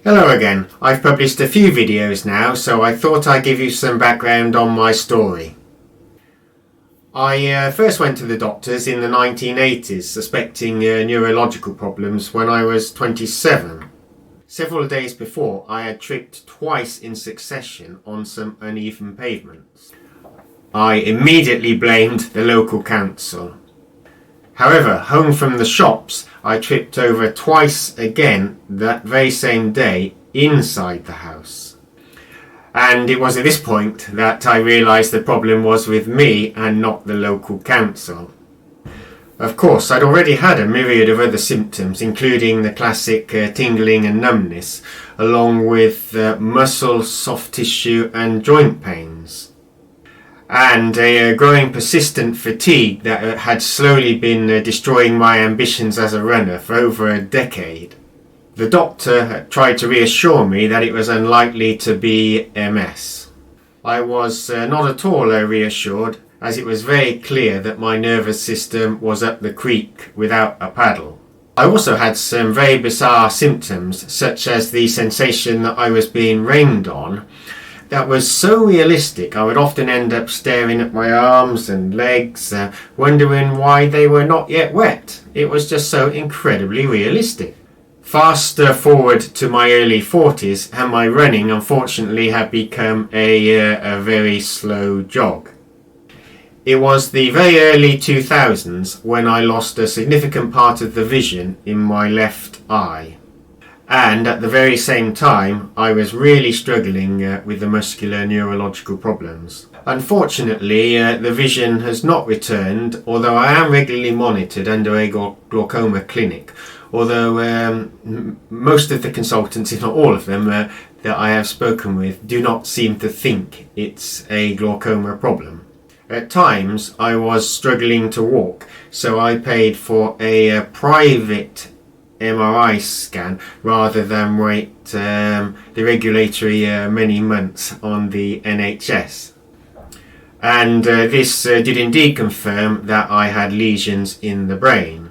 Hello again. I've published a few videos now, so I thought I'd give you some background on my story. I first went to the doctors in the 1980s suspecting neurological problems when I was 27. Several days before, I had tripped twice in succession on some uneven pavements. I immediately blamed the local council. However, home from the shops, I tripped over twice again that very same day inside the house. And it was at this point that I realised the problem was with me and not the local council. Of course, I'd already had a myriad of other symptoms, including the classic tingling and numbness, along with muscle, soft tissue and joint pains. And a growing persistent fatigue that had slowly been destroying my ambitions as a runner for over a decade. The doctor tried to reassure me that it was unlikely to be MS. I was not at all reassured, as it was very clear that my nervous system was up the creek without a paddle. I also had some very bizarre symptoms, such as the sensation that I was being rained on. That was so realistic, I would often end up staring at my arms and legs, wondering why they were not yet wet. It was just so incredibly realistic. Fast forward to my early 40s, and my running unfortunately had become a very slow jog. It was the very early 2000s when I lost a significant part of the vision in my left eye. And at the very same time, I was really struggling with the muscular neurological problems. Unfortunately, the vision has not returned, although I am regularly monitored under a glaucoma clinic. Although most of the consultants, if not all of them, that I have spoken with do not seem to think it's a glaucoma problem. At times, I was struggling to walk, so I paid for a private MRI scan rather than wait the regulatory many months on the NHS. And this did indeed confirm that I had lesions in the brain.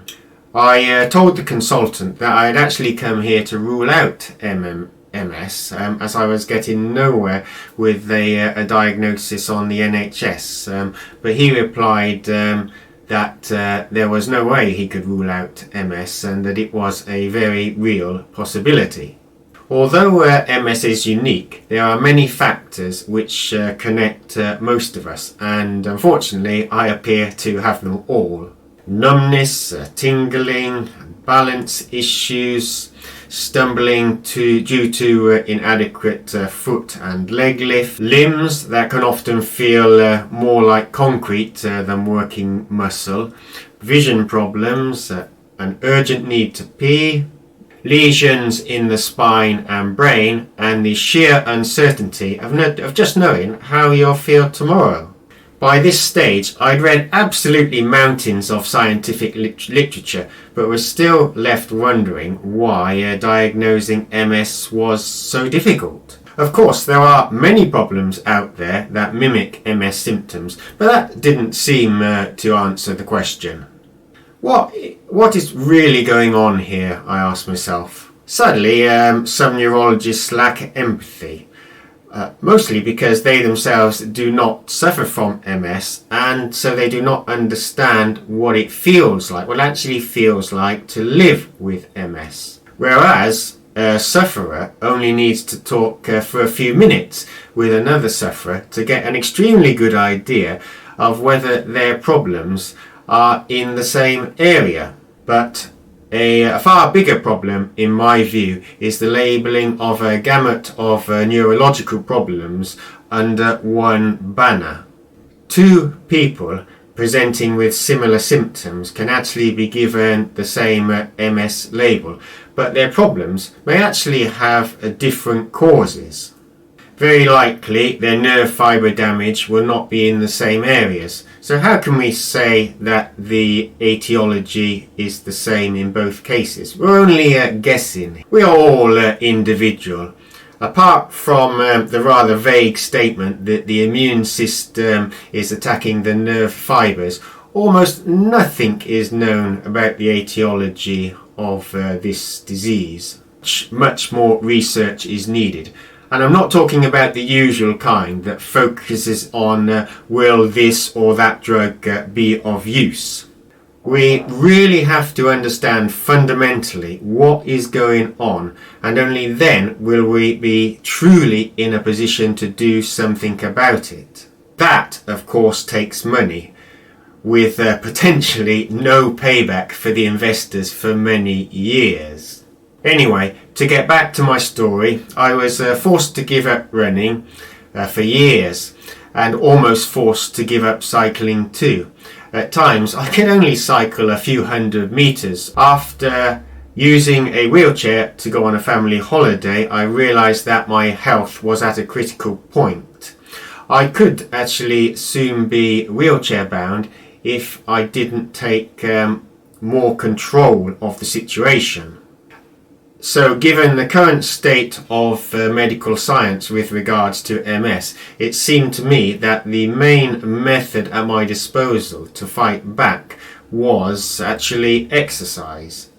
I told the consultant that I had actually come here to rule out MS, as I was getting nowhere with a diagnosis on the NHS, but he replied that there was no way he could rule out MS and that it was a very real possibility. Although MS is unique, there are many factors which connect most of us, and unfortunately I appear to have them all. Numbness, tingling, balance issues, stumbling due to inadequate foot and leg lift, limbs that can often feel more like concrete than working muscle, vision problems, an urgent need to pee, lesions in the spine and brain, and the sheer uncertainty of just knowing how you'll feel tomorrow. By this stage, I'd read absolutely mountains of scientific literature, but was still left wondering why diagnosing MS was so difficult. Of course, there are many problems out there that mimic MS symptoms, but that didn't seem to answer the question. What is really going on here, I asked myself. Sadly, some neurologists lack empathy. Mostly because they themselves do not suffer from MS, and so they do not understand what it actually feels like to live with MS. Whereas a sufferer only needs to talk for a few minutes with another sufferer to get an extremely good idea of whether their problems are in the same area. But a far bigger problem, in my view, is the labelling of a gamut of neurological problems under one banner. Two people presenting with similar symptoms can actually be given the same MS label, but their problems may actually have different causes. Very likely their nerve fibre damage will not be in the same areas. So how can we say that the etiology is the same in both cases? We're only guessing. We are all individual. Apart from the rather vague statement that the immune system is attacking the nerve fibres, almost nothing is known about the etiology of this disease. much more research is needed. And I'm not talking about the usual kind that focuses on will this or that drug be of use. We really have to understand fundamentally what is going on, and only then will we be truly in a position to do something about it. That, of course, takes money, with potentially no payback for the investors for many years. Anyway, to get back to my story, I was forced to give up running for years, and almost forced to give up cycling too. At times, I could only cycle a few hundred meters. After using a wheelchair to go on a family holiday, I realized that my health was at a critical point. I could actually soon be wheelchair bound if I didn't take more control of the situation. So given the current state of medical science with regards to MS, it seemed to me that the main method at my disposal to fight back was actually exercise.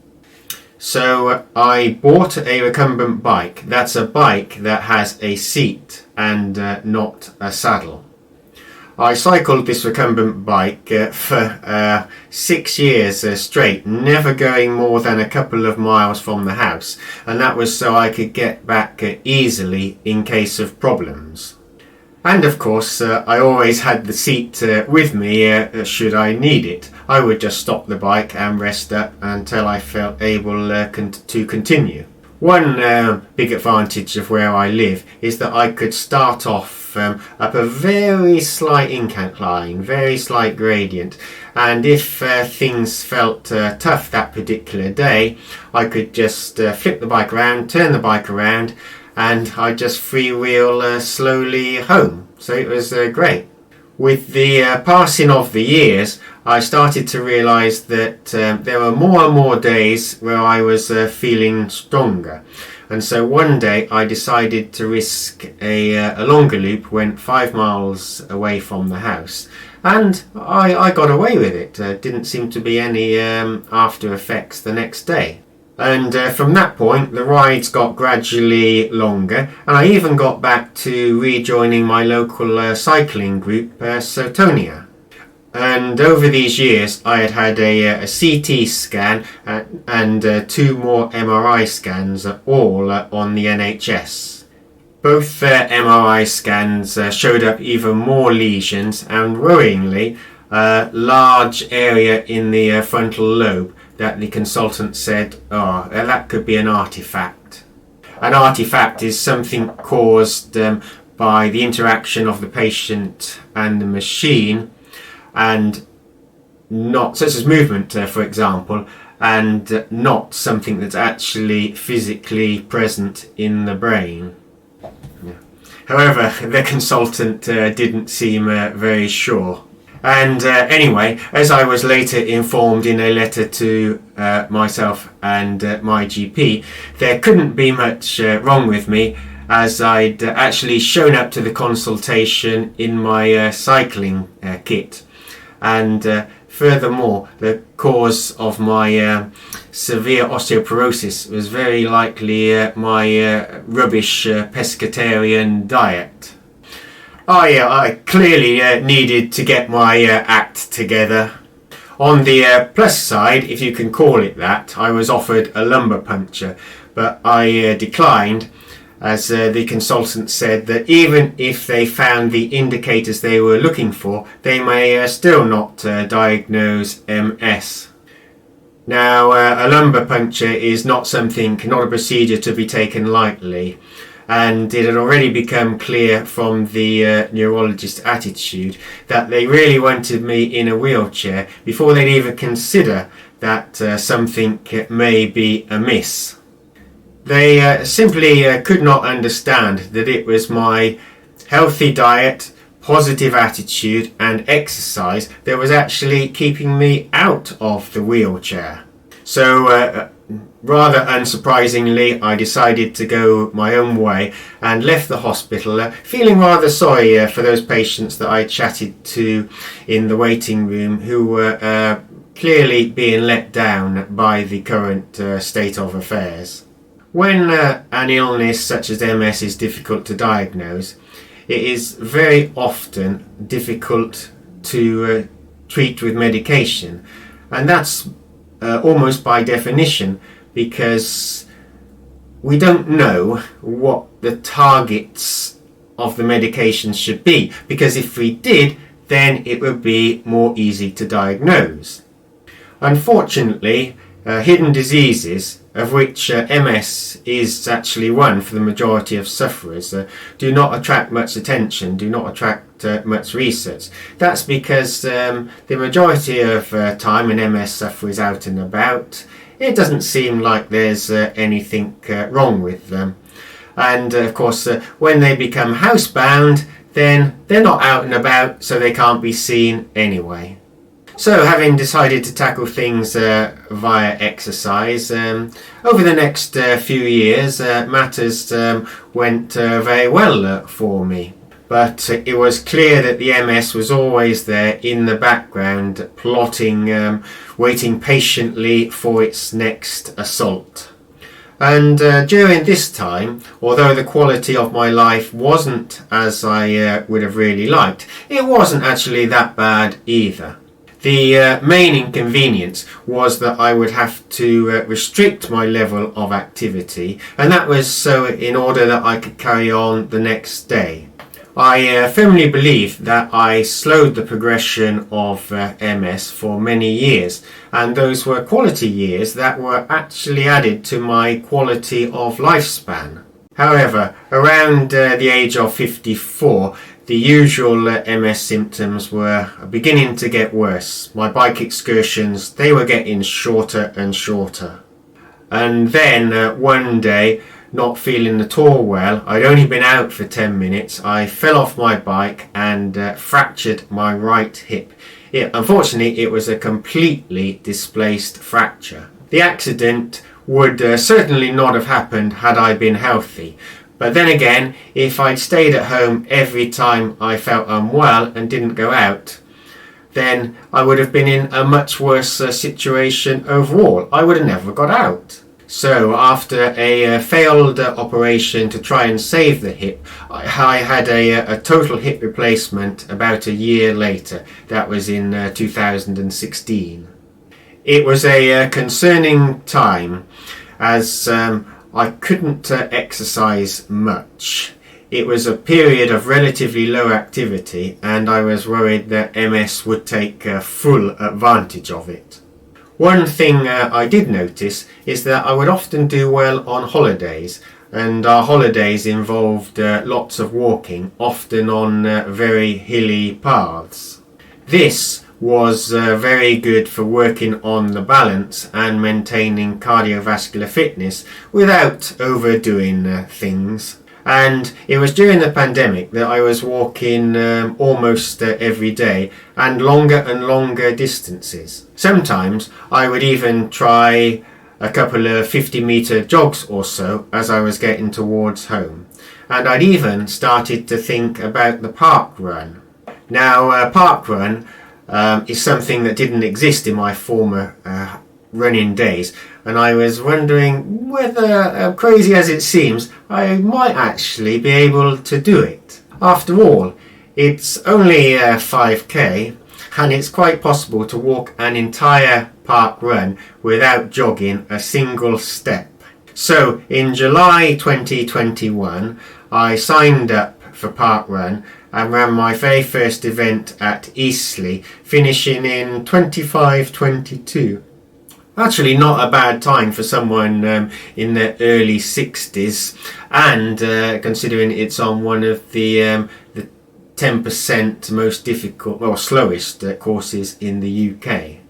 So I bought a recumbent bike. That's a bike that has a seat and not a saddle. I cycled this recumbent bike for 6 years straight, never going more than a couple of miles from the house, and that was so I could get back easily in case of problems. And of course, I always had the seat with me should I need it. I would just stop the bike and rest up until I felt able to continue. One big advantage of where I live is that I could start off up a very slight incline, very slight gradient, and if things felt tough that particular day, I could just flip the bike around, turn the bike around, and I just freewheel slowly home. So it was great. With the passing of the years, I started to realise that there were more and more days where I was feeling stronger. And so one day I decided to risk a longer loop, went 5 miles away from the house. And I got away with it. Didn't seem to be any after effects the next day. And from that point, the rides got gradually longer, and I even got back to rejoining my local cycling group, Sotonia. And over these years, I had a CT scan and 2 more MRI scans, all on the NHS. Both MRI scans showed up even more lesions, and worryingly, a large area in the frontal lobe that the consultant said, that could be an artifact. An artifact is something caused by the interaction of the patient and the machine, and not, such as movement, for example, and not something that's actually physically present in the brain. Yeah. However, the consultant didn't seem very sure. And anyway, as I was later informed in a letter to myself and my GP, there couldn't be much wrong with me, as I'd actually shown up to the consultation in my cycling kit. And furthermore, the cause of my severe osteoporosis was very likely my rubbish pescatarian diet. I clearly needed to get my act together. On the plus side, if you can call it that, I was offered a lumbar puncture, but I declined, as the consultant said that even if they found the indicators they were looking for, they may still not diagnose MS. Now, a lumbar puncture is not a procedure to be taken lightly, and it had already become clear from the neurologist's attitude that they really wanted me in a wheelchair before they'd even consider that something may be amiss. They simply could not understand that it was my healthy diet, positive attitude and exercise that was actually keeping me out of the wheelchair. So rather unsurprisingly, I decided to go my own way and left the hospital feeling rather sorry for those patients that I chatted to in the waiting room who were clearly being let down by the current state of affairs. When an illness such as MS is difficult to diagnose, it is very often difficult to treat with medication, and that's almost by definition, because we don't know what the targets of the medications should be, because if we did, then it would be more easy to diagnose. Unfortunately, hidden diseases, of which MS is actually one for the majority of sufferers, do not attract much attention, do not attract much research. That's because the majority of time when MS sufferers out and about, it doesn't seem like there's anything wrong with them. And of course, when they become housebound, then they're not out and about, so they can't be seen anyway. So, having decided to tackle things via exercise, over the next few years, matters went very well for me. But it was clear that the MS was always there in the background, plotting, waiting patiently for its next assault. And during this time, although the quality of my life wasn't as I would have really liked, it wasn't actually that bad either. The main inconvenience was that I would have to restrict my level of activity, and that was so in order that I could carry on the next day. I firmly believe that I slowed the progression of MS for many years, and those were quality years that were actually added to my quality of lifespan. However, around the age of 54, the usual MS symptoms were beginning to get worse. My bike excursions, they were getting shorter and shorter. And then one day, not feeling at all well, I'd only been out for 10 minutes, I fell off my bike and fractured my right hip. Unfortunately, it was a completely displaced fracture. The accident would certainly not have happened had I been healthy. But then again, if I'd stayed at home every time I felt unwell and didn't go out, then I would have been in a much worse situation overall. I would have never got out. So after a failed operation to try and save the hip, I had a total hip replacement about a year later. That was in 2016. It was a concerning time, as I couldn't exercise much. It was a period of relatively low activity, and I was worried that MS would take full advantage of it. One thing I did notice is that I would often do well on holidays, and our holidays involved lots of walking, often on very hilly paths. This was very good for working on the balance and maintaining cardiovascular fitness without overdoing things. And it was during the pandemic that I was walking almost every day, and longer distances. Sometimes I would even try a couple of 50-metre jogs or so as I was getting towards home. And I'd even started to think about the park run. Now, park run is something that didn't exist in my former running days, and I was wondering whether, crazy as it seems, I might actually be able to do it. After all, it's only 5k, and it's quite possible to walk an entire park run without jogging a single step. So in July 2021, I signed up for park run and ran my very first event at Eastleigh, finishing in 25:22. Actually not a bad time for someone in their early 60s, and considering it's on one of the 10% most difficult or slowest courses in the UK.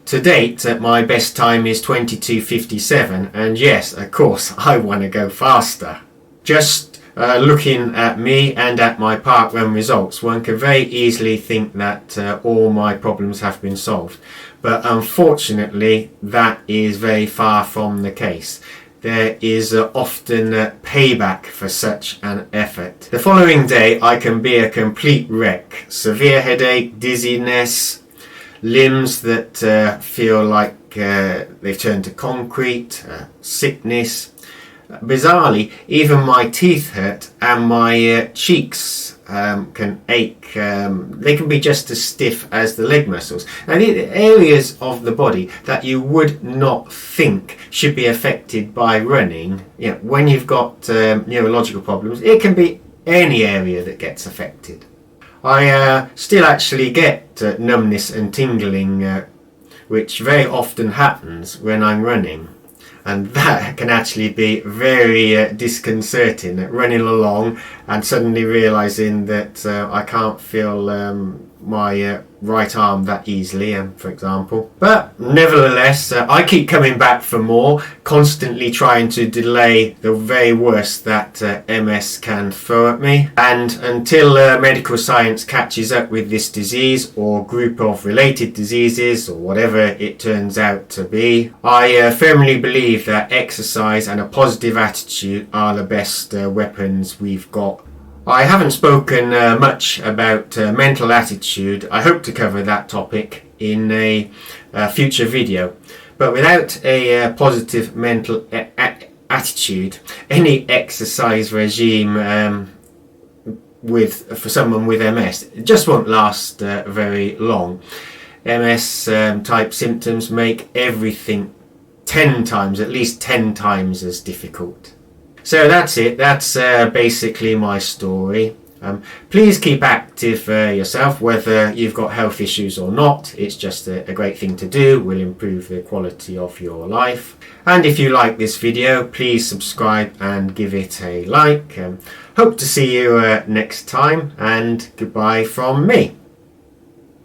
To date, my best time is 22:57, and yes, of course, I want to go faster. Just looking at me and at my park run results, one can very easily think that all my problems have been solved. But unfortunately, that is very far from the case. There is often payback for such an effort. The following day, I can be a complete wreck. Severe headache, dizziness, limbs that feel like they've turned to concrete, sickness, Bizarrely, even my teeth hurt and my cheeks can ache. They can be just as stiff as the leg muscles. Now, the areas of the body that you would not think should be affected by running, when you've got neurological problems, it can be any area that gets affected. I still actually get numbness and tingling, which very often happens when I'm running. And that can actually be very disconcerting, running along and suddenly realising that I can't feel my right arm that easily, for example. But nevertheless, I keep coming back for more, constantly trying to delay the very worst that MS can throw at me. And until medical science catches up with this disease or group of related diseases or whatever it turns out to be, I firmly believe that exercise and a positive attitude are the best weapons we've got. I haven't spoken much about mental attitude. I hope to cover that topic in a future video. But without a positive mental attitude, any exercise regime for someone with MS just won't last very long. MS type symptoms make everything at least 10 times as difficult. So that's it. That's basically my story. Please keep active yourself, whether you've got health issues or not. It's just a great thing to do. Will improve the quality of your life. And if you like this video, please subscribe and give it a like. Hope to see you next time, and goodbye from me.